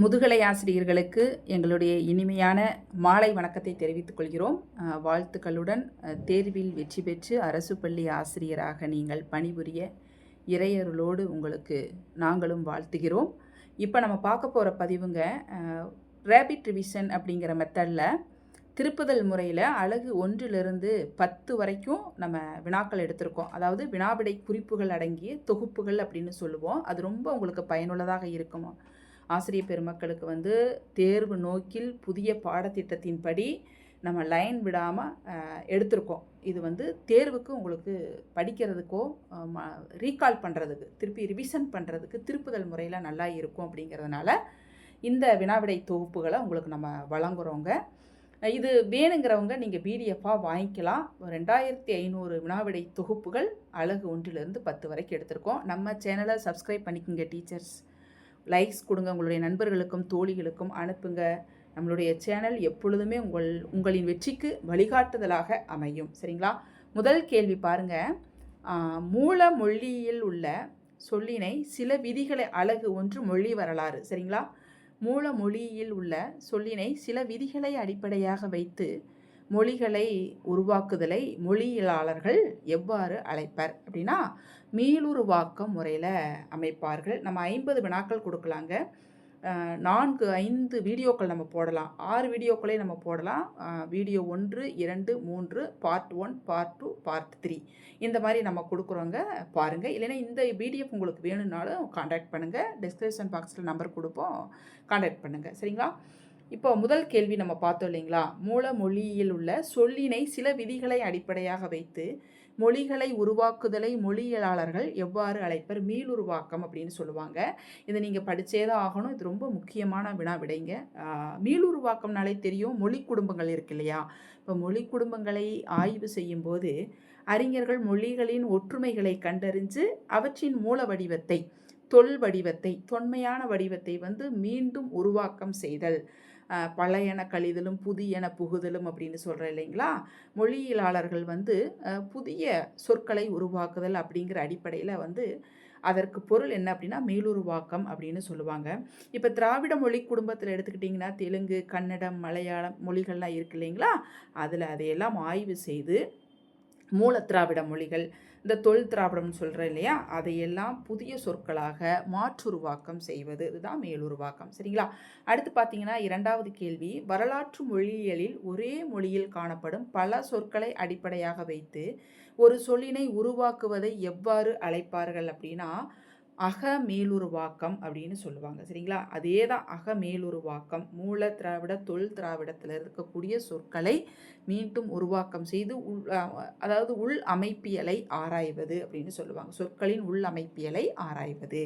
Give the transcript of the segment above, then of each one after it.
முதுகலை ஆசிரியர்களுக்கு எங்களுடைய இனிமையான மாலை வணக்கத்தை தெரிவித்துக் கொள்கிறோம். வாழ்த்துக்களுடன் தேர்வில் வெற்றி பெற்று அரசு பள்ளி ஆசிரியராக நீங்கள் பணிபுரிய இறையருளோடு உங்களுக்கு நாங்களும் வாழ்த்துகிறோம். இப்போ நம்ம பார்க்க போகிற பதிவுங்க ரேபிட் ரிவிஷன் அப்படிங்கிற மெத்தடில் திருப்புதல் முறையில் அலகு 1லிருந்து 10 வரைக்கும் நம்ம வினாக்கள் எடுத்திருக்கோம். அதாவது வினாவிடை குறிப்புகள் அடங்கிய தொகுப்புகள் அப்படின்னு சொல்லுவோம். அது ரொம்ப உங்களுக்கு பயனுள்ளதாக இருக்குமா ஆசிரியர் பெருமக்களுக்கு தேர்வு நோக்கில் புதிய பாடத்திட்டத்தின்படி நம்ம லைன் விடாமல் எடுத்திருக்கோம். இது தேர்வுக்கு உங்களுக்கு படிக்கிறதுக்கோ ரீகால் பண்ணுறதுக்கு திருப்பி ரிவிஷன் பண்ணுறதுக்கு திருப்புதல் முறையில் நல்லா இருக்கும். அப்படிங்கிறதுனால இந்த வினாவிடை தொகுப்புகளை உங்களுக்கு நம்ம வழங்குகிறோங்க. இது வேணுங்கிறவங்க நீங்கள் பிடிஎஃபாக வாங்கிக்கலாம். 2500 வினாவிடை தொகுப்புகள் அலகு 1லிருந்து 10 வரைக்கும் எடுத்திருக்கோம். நம்ம சேனலை சப்ஸ்கிரைப் பண்ணிக்கோங்க டீச்சர்ஸ். லைக்ஸ் கொடுங்க, உங்களுடைய நண்பர்களுக்கும் தோழிகளுக்கும் அனுப்புங்க. நம்மளுடைய சேனல் எப்பொழுதுமே உங்களின் வெற்றிக்கு வழிகாட்டுதலாக அமையும். சரிங்களா? முதல் கேள்வி பாருங்கள். மூல மொழியில் உள்ள சொல்லினை சில விதிகளை அலகு 1 மொழி வரலாறு. சரிங்களா? மூல மொழியில் உள்ள சொல்லினை சில விதிகளை அடிப்படையாக வைத்து மொழிகளை உருவாக்குதலை மொழியியலாளர்கள் எவ்வாறு அழைப்பர் அப்படின்னா மீளுருவாக்கம் முறையில் அமைப்பார்கள். நம்ம 50 வினாக்கள் கொடுக்கலாங்க. 4-5 வீடியோக்கள் நம்ம போடலாம். 6 வீடியோக்களே நம்ம போடலாம். வீடியோ 1, 2, 3, பார்ட் 1, பார்ட் 2, பார்ட் 3 இந்த மாதிரி நம்ம கொடுக்குறோங்க. பாருங்கள். இல்லைன்னா இந்த பிடிஎஃப் உங்களுக்கு வேணும்னாலும் கான்டாக்ட் பண்ணுங்கள். டிஸ்கிரிப்ஷன் பாக்ஸில் நம்பர் கொடுப்போம், கான்டாக்ட் பண்ணுங்கள். சரிங்களா? இப்போ முதல் கேள்வி நம்ம பார்த்தோம் இல்லைங்களா? மூல மொழியில் உள்ள சொல்லினை சில விதிகளை அடிப்படையாக வைத்து மொழிகளை உருவாக்குதலை மொழியியலாளர்கள் எவ்வாறு அழைப்பர்? மீளுருவாக்கம் அப்படின்னு சொல்லுவாங்க. இதை நீங்கள் படித்தே தான் ஆகணும். இது ரொம்ப முக்கியமான விடைங்க. மீளுருவாக்கம்னாலே தெரியும், மொழி குடும்பங்கள் இருக்கு இல்லையா? இப்போ மொழி குடும்பங்களை ஆய்வு செய்யும்போது அறிஞர்கள் மொழிகளின் ஒற்றுமைகளை கண்டறிஞ்சு அவற்றின் மூல வடிவத்தை, வடிவத்தை, தொன்மையான வடிவத்தை மீண்டும் உருவாக்கம் செய்தல், பழையன கழிதலும் புதியன புகுதலும் அப்படின்னு சொல்கிறேன் இல்லைங்களா? மொழியியலாளர்கள் புதிய சொற்களை உருவாக்குதல் அப்படிங்கிற அடிப்படையில் அதற்கு பொருள் என்ன அப்படின்னா மீளுருவாக்கம் அப்படின்னு சொல்லுவாங்க. இப்போ திராவிட மொழி குடும்பத்தில் எடுத்துக்கிட்டிங்கன்னா தெலுங்கு, கன்னடம், மலையாளம் மொழிகள்லாம் இருக்கு இல்லைங்களா? அதில் அதையெல்லாம் ஆய்வு செய்து மூல திராவிட மொழிகள், இந்த திராவிடம்னு சொல்கிறேன் இல்லையா, அதையெல்லாம் புதிய சொற்களாக மாற்றுருவாக்கம் செய்வது, இதுதான் மேலுருவாக்கம். சரிங்களா? அடுத்து பார்த்தீங்கன்னா 2வது கேள்வி. வரலாற்று மொழியியலில் ஒரே மொழியில் காணப்படும் பல சொற்களை அடிப்படையாக வைத்து ஒரு சொல்லினை உருவாக்குவதை எவ்வாறு அழைப்பார்கள் அப்படின்னா அக மேலுருவாக்கம் அப்படின்னு சொல்லுவாங்க. சரிங்களா? அதே தான் அக மேலுருவாக்கம். மூல திராவிட திராவிடத்தில் இருக்கக்கூடிய சொற்களை மீண்டும் உருவாக்கம் செய்து அதாவது உள் அமைப்பியலை ஆராய்வது அப்படின்னு சொல்லுவாங்க. சொற்களின் உள் அமைப்பியலை ஆராய்வது.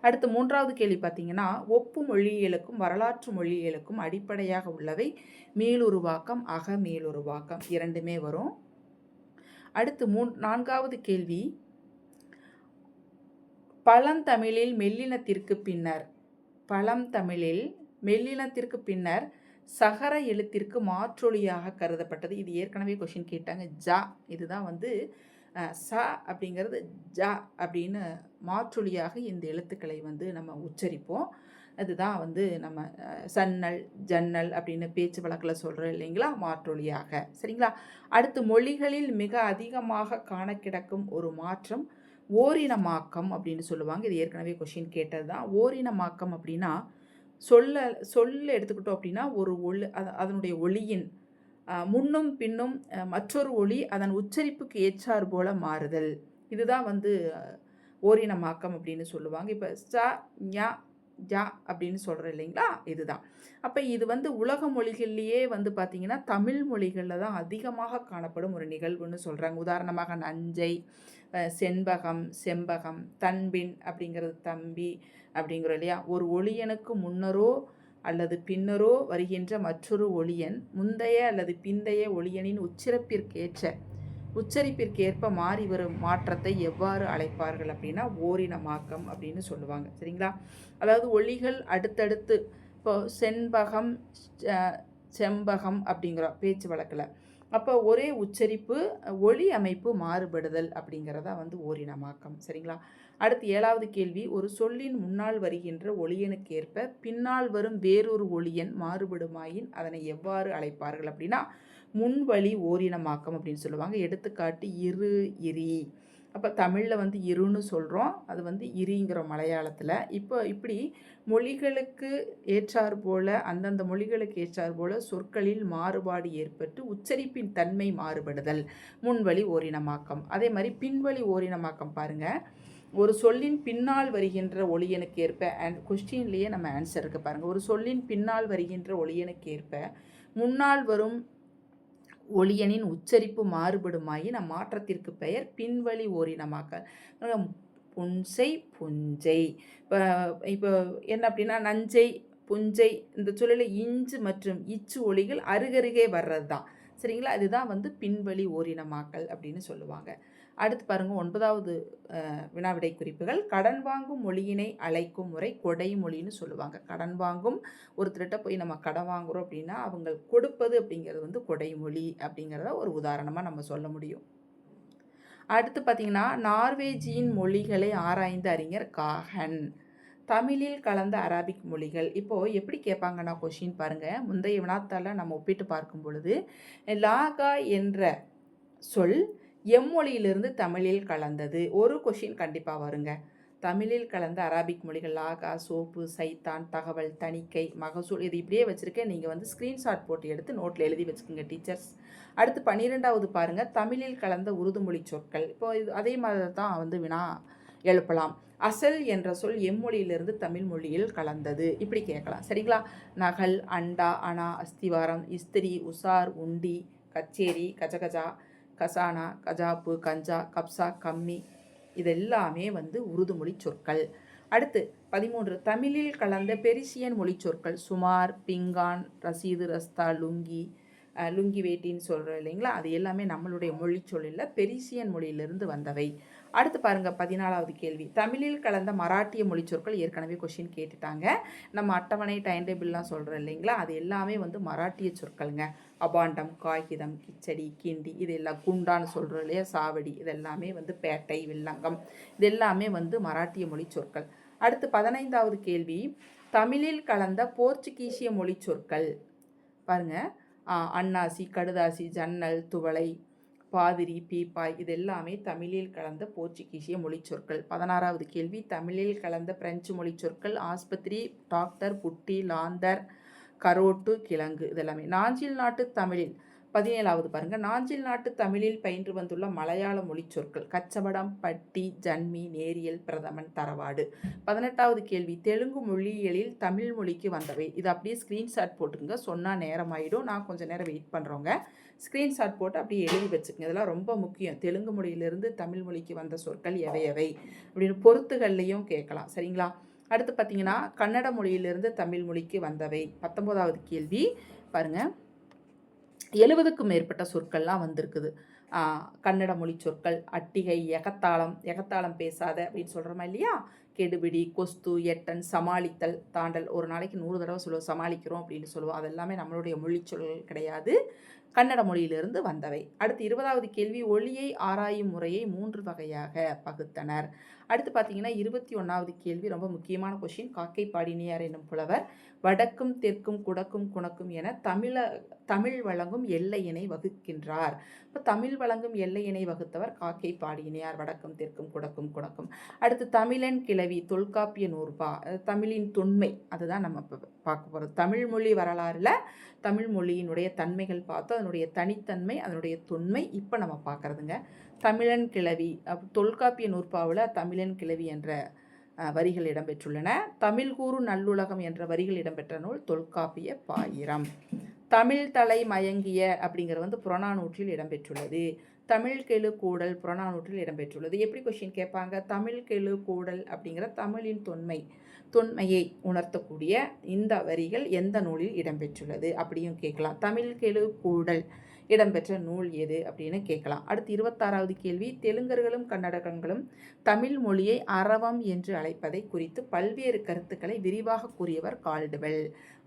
அடுத்து 3வது கேள்வி பார்த்தீங்கன்னா ஒப்பு மொழியியலுக்கும் வரலாற்று மொழியியலுக்கும் அடிப்படையாக உள்ளவை மேலுருவாக்கம், அக மேலுருவாக்கம் இரண்டுமே வரும். அடுத்து 4வது கேள்வி. பழந்தமிழில் மெல்லினத்திற்கு பின்னர் சகர எழுத்திற்கு மாற்றொலியாக கருதப்பட்டது. இது ஏற்கனவே கொஷின் கேட்டாங்க. ஜா, இதுதான் ச அப்படிங்கிறது ஜா அப்படின்னு மாற்றொலியாக இந்த எழுத்துக்களை நம்ம உச்சரிப்போம். அதுதான் நம்ம சன்னல், ஜன்னல் அப்படின்னு பேச்சு வழக்கில் சொல்கிறோம் இல்லைங்களா? மாற்றொலியாக. சரிங்களா? அடுத்து மொழிகளில் மிக அதிகமாக காண கிடக்கும் ஒரு மாற்றம் ஓரினமாக்கம் அப்படின்னு சொல்லுவாங்க. இது ஏற்கனவே கொஷின் கேட்டது தான். ஓரினமாக்கம் அப்படின்னா சொல்ல எடுத்துக்கிட்டோம் அப்படின்னா ஒரு அதனுடைய ஒளியின் முன்னும் பின்னும் மற்றொரு ஒளி அதன் உச்சரிப்புக்கு ஏற்றார் போல மாறுதல், இதுதான் ஓரினமாக்கம் அப்படின்னு சொல்லுவாங்க. இப்போ ச, ஞ, ஜா அப்படின்னு சொல்கிறோம் இல்லைங்களா? இதுதான். அப்போ இது உலக மொழிகள்லேயே பார்த்திங்கன்னா தமிழ் மொழிகளில் தான் அதிகமாக காணப்படும் ஒரு நிகழ்வுன்னு சொல்கிறாங்க. உதாரணமாக நஞ்சை, செண்பகம், செம்பகம், தன்பின் அப்படிங்கிறது தம்பி அப்படிங்கிறோம் இல்லையா? ஒரு ஒளியனுக்கு முன்னரோ அல்லது பின்னரோ வருகின்ற மற்றொரு ஒளியன் முந்தைய அல்லது பிந்தைய ஒளியனின் உச்சரிப்பிற்கேற்ப மாறி வரும் மாற்றத்தை எவ்வாறு அழைப்பார்கள் அப்படின்னா ஓரினமாக்கம் அப்படின்னு சொல்லுவாங்க. சரிங்களா? அதாவது ஒளிகள் அடுத்தடுத்து, இப்போ செண்பகம், செம்பகம் அப்படிங்கிறோம் பேச்சு வழக்கில். அப்போ ஒரே உச்சரிப்பு, ஒளி அமைப்பு மாறுபடுதல் அப்படிங்கிறதா ஓரினமாக்கம். சரிங்களா? அடுத்து 7வது கேள்வி, ஒரு சொல்லின் முன்னால் வருகின்ற ஒலியனுக்கேற்ப பின்னால் வரும் வேறொரு ஒலியன் மாறுபடுமாயின் அதனை எவ்வாறு அழைப்பார்கள் அப்படின்னா முன்வழி ஓரினமாக்கம் அப்படின்னு சொல்லுவாங்க. எடுத்துக்காட்டு இரு, இரி. அப்போ தமிழில் வந்து இருன்னு சொல்கிறோம், அது வந்து இரிங்கிறோம் மலையாளத்தில். இப்போ இப்படி மொழிகளுக்கு ஏற்றார் போல் அந்தந்த மொழிகளுக்கு ஏற்றார் போல் சொற்களில் மாறுபாடு ஏற்பட்டு உச்சரிப்பின் தன்மை மாறுபடுதல் முன்வழி ஓரினமாக்கம். அதே மாதிரி பின்வழி ஓரினமாக்கம் பாருங்கள். ஒரு சொல்லின் பின்னால் வருகின்ற ஒலியனுக்கேற்ப கொஸ்டின்லேயே நம்ம ஆன்சர் இருக்குது பாருங்கள். ஒரு சொல்லின் பின்னால் வருகின்ற ஒலியனுக்கேற்ப முன்னால் வரும் ஒலியனின் உச்சரிப்பு மாறுபடுமாயின் அம்மாற்றத்திற்கு பெயர் பின்வழி ஓரினமாக்கல். புன்சை, புஞ்சை. இப்போ என்ன அப்படின்னா நஞ்சை, புஞ்சை இந்த சொல்லில் இஞ்சு மற்றும் இச்சு ஒலிகள் அருகருகே வர்றது தான். சரிங்களா? இதுதான் வந்து பின்வழி ஓரினமாக்கல் அப்படின்னு சொல்லுவாங்க. அடுத்து பாருங்கள் 9வது வினாவிடை குறிப்புகள். கடன் வாங்கும் மொழியினை அழைக்கும் முறை கொடை மொழின்னு சொல்லுவாங்க. கடன் வாங்கும் ஒருத்தர்கிட்ட போய் நம்ம கடன் வாங்குகிறோம் அப்படின்னா அவங்க கொடுப்பது அப்படிங்கிறது வந்து கொடைமொழி அப்படிங்கிறத ஒரு உதாரணமாக நம்ம சொல்ல முடியும். அடுத்து பார்த்திங்கன்னா நார்வேஜியின் மொழிகளை ஆராய்ந்த அறிஞர் காஹன். தமிழில் கலந்த அரபிக் மொழிகள். இப்போது எப்படி கேட்பாங்கன்னா கொஷின் பாருங்கள். முந்தைய வினாத்தால் நம்ம ஒப்பிட்டு பார்க்கும் பொழுது லாகா என்ற சொல் எம்மொழியிலிருந்து தமிழில் கலந்தது. ஒரு கொஷின் கண்டிப்பாக வருங்க. தமிழில் கலந்த அரபிக் மொழிகள் லாகா, சோப்பு, சைத்தான், தகவல், தணிக்கை, மகசூல். இது இப்படியே வச்சுருக்கேன். நீங்கள் வந்து ஸ்க்ரீன்ஷாட் போட்டு எடுத்து நோட்டில் எழுதி வச்சுக்கோங்க டீச்சர்ஸ். அடுத்து 12வது பாருங்கள். தமிழில் கலந்த உருதுமொழி சொற்கள். இப்போ இது அதே மாதிரி தான் வந்து வினா எழுப்பலாம். அசல் என்ற சொல் எம்மொழியிலிருந்து தமிழ் மொழியில் கலந்தது. இப்படி கேட்கலாம். சரிங்களா? நகல், அண்டா, அணா, அஸ்திவாரம், இஸ்திரி, உசார், உண்டி, கச்சேரி, கஜகஜா, கசானா, கஜாப்பு, கஞ்சா, கப்சா, கம்மி இதெல்லாமே வந்து உருதுமொழி சொற்கள். அடுத்து 13 தமிழில் கலந்த பெரிசியன் மொழி சொற்கள். சுமார், பிங்கான், ரசீது, ரஸ்தா, லுங்கி, லுங்கி வேட்டின்னு சொல்கிறோம் இல்லைங்களா? அது எல்லாமே நம்மளுடைய மொழி சொல்லில் பெரிசியன் மொழியிலிருந்து வந்தவை. அடுத்து பாருங்கள் 14வது கேள்வி. தமிழில் கலந்த மராட்டிய மொழி சொற்கள். ஏற்கனவே கொஷின் கேட்டுட்டாங்க. நம்ம அட்டவணை டைம் டேபிள்லாம் சொல்கிறோம் இல்லைங்களா? அது எல்லாமே வந்து மராட்டிய சொற்கள்ங்க. அபாண்டம், காகிதம், கிச்சடி, கிண்டி இது எல்லாம் குண்டான்னு சொல்கிறோம் இல்லையா? சாவடி இதெல்லாமே வந்து பேட்டை, வில்லங்கம் இது எல்லாமே வந்து மராட்டிய மொழி சொற்கள். அடுத்து 15வது கேள்வி. தமிழில் கலந்த போர்ச்சுகீசிய மொழி சொற்கள். பாருங்கள். அன்னாசி, கடுதாசி, ஜன்னல், துவளை, பாதிரி, பீப்பாய் இது எல்லாமே தமிழில் கலந்த போர்ச்சுகீசிய மொழி சொற்கள். 16வது கேள்வி. தமிழில் கலந்த பிரெஞ்சு மொழி சொற்கள். ஆஸ்பத்திரி, டாக்டர், புட்டி, லாந்தர், கரோட்டு, கிழங்கு இதெல்லாமே. நாஞ்சில் நாட்டு தமிழில் 17வது பாருங்கள். நாஞ்சில் நாட்டு தமிழில் பயின்று வந்துள்ள மலையாள மொழி சொற்கள். கச்சபடம், பட்டி, ஜன்மி, நேரியல், பிரதமன், தரவாடு. 18வது கேள்வி. தெலுங்கு மொழியியலில் தமிழ் மொழிக்கு வந்தவை. இது அப்படியே ஸ்க்ரீன்ஷாட் போட்டுக்குங்க. சொன்னால் நேரம் ஆகிடும். நான் கொஞ்சம் நேரம் வெயிட் பண்ணுறோங்க. ஸ்க்ரீன்ஷாட் போட்டு அப்படியே எழுதி வச்சுக்கோங்க. இதெல்லாம் ரொம்ப முக்கியம். தெலுங்கு மொழியிலிருந்து தமிழ் மொழிக்கு வந்த சொற்கள் எவை எவை அப்படின்னு பொறுத்துகள்லையும் கேட்கலாம். சரிங்களா? அடுத்து பார்த்திங்கன்னா கன்னட மொழியிலிருந்து தமிழ் மொழிக்கு வந்தவை. 19வது கேள்வி பாருங்கள். 70க்கும் மேற்பட்ட சொற்கள்லாம் வந்திருக்குது. கன்னட மொழி சொற்கள். அட்டிகை, எகத்தாளம் பேசாத அப்படின்னு சொல்கிறோமா இல்லையா? கெடுபிடி, கொஸ்து, எட்டன், சமாளித்தல், தாண்டல். ஒரு நாளைக்கு 100 தடவை சொல்லுவோம் சமாளிக்கிறோம் அப்படின்னு சொல்லுவோம். அதெல்லாமே நம்மளுடைய மொழி சொற்கள் கிடையாது, கன்னட மொழியிலிருந்து வந்தவை. அடுத்து 20வது கேள்வி. ஒளியை ஆராயும் முறையை 3 வகையாக பகுத்தனர். அடுத்து பார்த்தீங்கன்னா 21வது கேள்வி ரொம்ப முக்கியமான கொஷின். காக்கை பாடினியார் என்னும் புலவர் வடக்கும் தெற்கும் குடக்கும் குணக்கும் என தமிழ் வழங்கும் எல்லையினை வகுக்கின்றார். இப்போ தமிழ் வழங்கும் எல்லையினை வகுத்தவர் காக்கை பாடினியார். வடக்கும் தெற்கும் குடக்கும் குணக்கும். அடுத்து தமிழன் கிளவி தொல்காப்பிய நூற்பா. தமிழின் தொன்மை அதுதான் நம்ம பார்க்க போகிறோம். தமிழ் மொழி வரலாறுல தமிழ் மொழியினுடைய தன்மைகள் பார்த்தோம். அதனுடைய தனித்தன்மை, அதனுடைய தொன்மை இப்போ நம்ம பார்க்குறதுங்க. தமிழன் கிளவி தொல்காப்பிய நூற்பாவில் தமிழன் கிளவி என்ற வரிகள் இடம்பெற்றுள்ளன. தமிழ் கூறு நல்லுலகம் என்ற வரிகள் இடம்பெற்ற நூல் தொல்காப்பிய பாயிரம். தமிழ் தலை மயங்கிய அப்படிங்கிற வந்து புறநானூற்றில் இடம்பெற்றுள்ளது. தமிழ் கெழு கூடல் புறநானூற்றில் இடம்பெற்றுள்ளது. எப்படி கொஷின் கேட்பாங்க? தமிழ் கெழு கூடல் அப்படிங்கிற தமிழின் தொன்மையை உணர்த்தக்கூடிய இந்த வரிகள் எந்த நூலில் இடம்பெற்றுள்ளது அப்படியும் கேட்கலாம். தமிழ் கெழு கூடல் இடம்பெற்ற நூல் எது அப்படின்னு கேட்கலாம். அடுத்து 26வது கேள்வி. தெலுங்கர்களும் கன்னடர்களும் தமிழ் மொழியை அரவம் என்று அழைப்பதை குறித்து பல்வேறு கருத்துக்களை விரிவாக கூறியவர் கால்டுவெல்.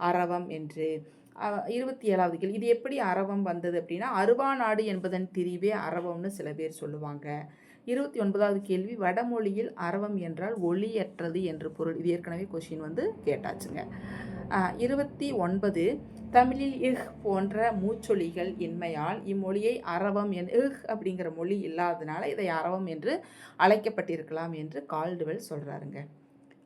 அரவம் என்று. 27வது கேள்வி. இது எப்படி அரவம் வந்தது அப்படின்னா அருவா நாடு என்பதன் திரிவே அரவம்னு சில பேர் சொல்லுவாங்க. 29வது கேள்வி, வடமொழியில் அரவம் என்றால் ஒளியற்றது என்று பொருள். இது ஏற்கனவே கொஷின் வந்து கேட்டாச்சுங்க. 29, தமிழில் இஹ் போன்ற மூச்சொலிகள் இன்மையால் இம்மொழியை அரவம் இஹ் அப்படிங்கிற மொழி இல்லாததுனால இதை அரவம் என்று அழைக்கப்பட்டிருக்கலாம் என்று கால்டுவெல் சொல்கிறாருங்க.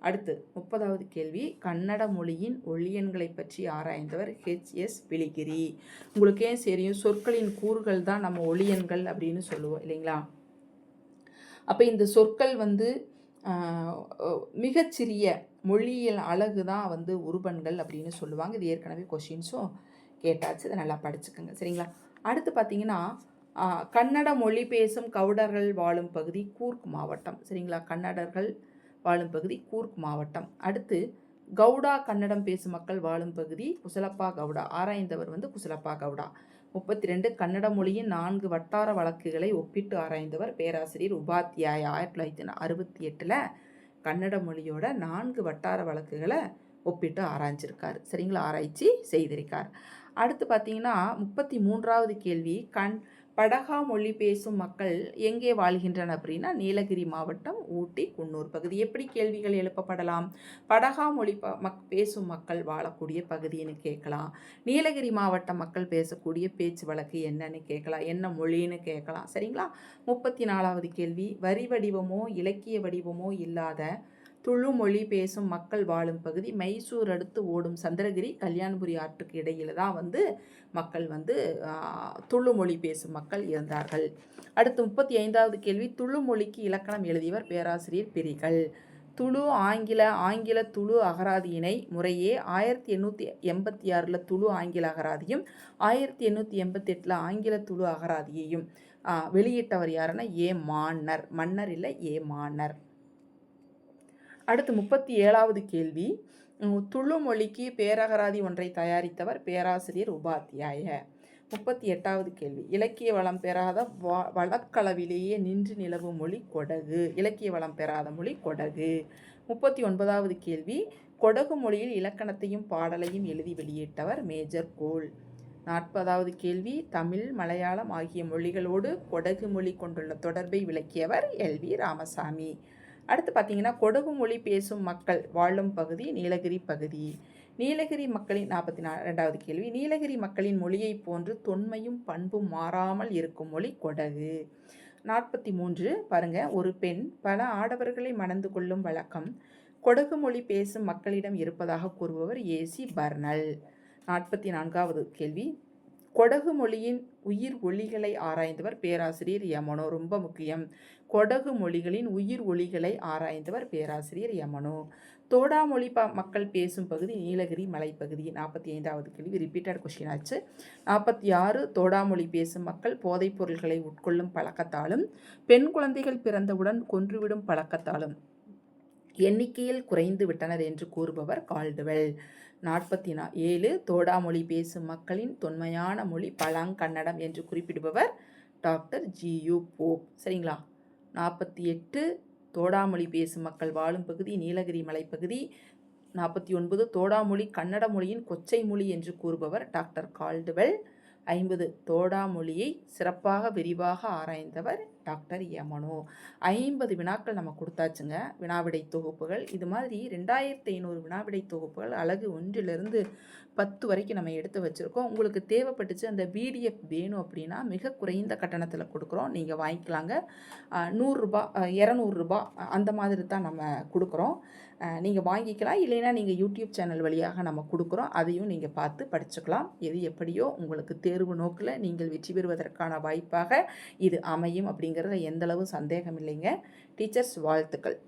அடுத்து 30வது கேள்வி, கன்னட மொழியின் ஒளியன்களை பற்றி ஆராய்ந்தவர் H.S. பிலிகிரி. உங்களுக்கே தெரியும், சொற்களின் கூறுகள் தான் நம்ம ஒளியன்கள் அப்படின்னு சொல்லுவோம் இல்லைங்களா. அப்போ இந்த சொற்கள் வந்து மிகச்சிறிய மொழியியல் அழகு தான் வந்து உருபன்கள் அப்படின்னு சொல்லுவாங்க. இது ஏற்கனவே கொஷின்ஸும் கேட்டாச்சு, இதை நல்லா படிச்சுக்கோங்க சரிங்களா. அடுத்து பார்த்தீங்கன்னா, கன்னட மொழி பேசும் கவுடர்கள் வாழும் பகுதி கூர்க் மாவட்டம் சரிங்களா. கன்னடர்கள் வாழும் பகுதி கூர்க் மாவட்டம். அடுத்து கவுடா கன்னடம் பேசும் மக்கள் வாழும் பகுதி குசலப்பா கவுடா. ஆராய்ந்தவர் வந்து குசலப்பா கவுடா. 32, கன்னட மொழியின் 4 வட்டார வழக்குகளை ஒப்பிட்டு ஆராய்ந்தவர் பேராசிரியர் உபாத்யாயா. 1968 கன்னட மொழியோட 4 வட்டார வழக்குகளை ஒப்பிட்டு ஆராய்ஞ்சிருக்கார் சரிங்களா, ஆராய்ச்சி செய்திருக்கார். அடுத்து பார்த்தீங்கன்னா 33வது கேள்வி, படகா மொழி பேசும் மக்கள் எங்கே வாழ்கின்றனர் அப்படின்னா நீலகிரி மாவட்டம், ஊட்டி, குன்னூர் பகுதி. எப்படி கேள்விகள் எழுப்பப்படலாம்? படகா மொழி பேசும் மக்கள் வாழக்கூடிய பகுதின்னு கேட்கலாம். நீலகிரி மாவட்ட மக்கள் பேசக்கூடிய பேச்சு வழக்கு என்னன்னு கேட்கலாம், என்ன மொழின்னு கேட்கலாம் சரிங்களா. 34வது கேள்வி, வரி வடிவமோ இலக்கிய வடிவமோ இல்லாத துளு மொழி பேசும் மக்கள் வாழும் பகுதி மைசூர் அடுத்து ஓடும் சந்திரகிரி கல்யாண்புரி ஆற்றுக்கு இடையில தான் வந்து மக்கள் வந்து துளு மொழி பேசும் மக்கள் இருந்தார்கள். அடுத்து 35வது கேள்வி, துளு மொழிக்கு இலக்கணம் எழுதியவர் பேராசிரியர் பிரிகள். துளு ஆங்கில துளு அகராதியினை முறையே 1886 துளு ஆங்கில அகராதியும் 1888 ஆங்கில துளு அகராதியையும் வெளியிட்டவர் யாருன்னா ஏ மான்னர். மன்னர் இல்லை, ஏ மான்னர். அடுத்து 37வது கேள்வி, துளு மொழிக்கு பேரகராதி ஒன்றை தயாரித்தவர் பேராசிரியர் உபாத்யாய. 38வது கேள்வி, இலக்கிய வளம் பெறாத வழக்களவிலேயே நின்று நிலவும் மொழி கொடகு. இலக்கிய வளம் பெறாத மொழி கொடகு. 39வது கேள்வி, கொடகு மொழியில் இலக்கணத்தையும் பாடலையும் எழுதி வெளியிட்டவர் மேஜர் கோல். 40வது கேள்வி, தமிழ் மலையாளம் ஆகிய மொழிகளோடு கொடகு மொழி கொண்டுள்ள தொடர்பை விளக்கியவர் எல்.வி. ராமசாமி. அடுத்து பார்த்தீங்கன்னா, கொடகு மொழி பேசும் மக்கள் வாழும் பகுதி நீலகிரி பகுதி. நீலகிரி மக்களின் 42வது கேள்வி, நீலகிரி மக்களின் மொழியை போன்று தொன்மையும் பண்பும் மாறாமல் இருக்கும் மொழி கொடகு. 43 பாருங்க, ஒரு பெண் பல ஆடவர்களை மணந்து கொள்ளும் வழக்கம் கொடகு மொழி பேசும் மக்களிடம் இருப்பதாக கூறுபவர் ஏசி பர்னல். 44வது கேள்வி, கொடகு மொழியின் உயிர் ஒலிகளை ஆராய்ந்தவர் பேராசிரியர் யமனோ. ரொம்ப முக்கியம், கொடகு மொழிகளின் உயிர் ஒலிகளை ஆராய்ந்தவர் பேராசிரியர் யமனோ. தோடா மொழி மக்கள் பேசும் பகுதி நீலகிரி மலைப்பகுதி. 45வது கேள்வி ரிப்பீட்டட் கொஸ்டின் ஆச்சு. 46 தோடா மொழி பேசும் மக்கள் போதைப் பொருட்களை உட்கொள்ளும் பழக்கத்தாலும் பெண் குழந்தைகள் பிறந்தவுடன் கொன்றுவிடும் பழக்கத்தாலும் எண்ணிக்கையில் குறைந்து விட்டனர் என்று கூறுபவர் கால்டுவெல். 47 தோடா மொழி பேசும் மக்களின் தொன்மையான மொழி பழங்கன்னடம் என்று குறிப்பிடுபவர் டாக்டர் ஜி.யு. போப் சரிங்களா. 48 தோடா மொழி பேசும் மக்கள் வாழும் பகுதி நீலகிரி மலைப்பகுதி. 49 தோடா மொழி கன்னட மொழியின் கொச்சை மொழி என்று கூறுபவர் டாக்டர் கால்டுவெல். 50 தோடா மொழியை சிறப்பாக விரிவாக ஆராய்ந்தவர் டாக்டர் யமனோ. 50 வினாக்கள் நம்ம கொடுத்தாச்சுங்க, வினாவிடை தொகுப்புகள். இது மாதிரி 2500 வினாவிடை தொகுப்புகள் அலகு 1லிருந்து 10 வரைக்கும் நம்ம எடுத்து வச்சுருக்கோம். உங்களுக்கு தேவைப்பட்டுச்சு அந்த பிடிஎஃப் வேணும் அப்படின்னா மிக குறைந்த கட்டணத்தில் கொடுக்குறோம், நீங்கள் வாங்கிக்கலாங்க. 100 ரூபா 200 ரூபா அந்த மாதிரி தான் நம்ம கொடுக்குறோம், நீங்கள் வாங்கிக்கலாம். இல்லைன்னா நீங்கள் யூடியூப் சேனல் வழியாக நம்ம கொடுக்குறோம், அதையும் நீங்கள் பார்த்து படிச்சுக்கலாம். எது எப்படியோ உங்களுக்கு தேர்வு நோக்கில் நீங்கள் வெற்றி பெறுவதற்கான வாய்ப்பாக இது அமையும் அப்படிங்கிறத எந்தளவு சந்தேகம் இல்லைங்க. டீச்சர்ஸ் வாழ்த்துக்கள்.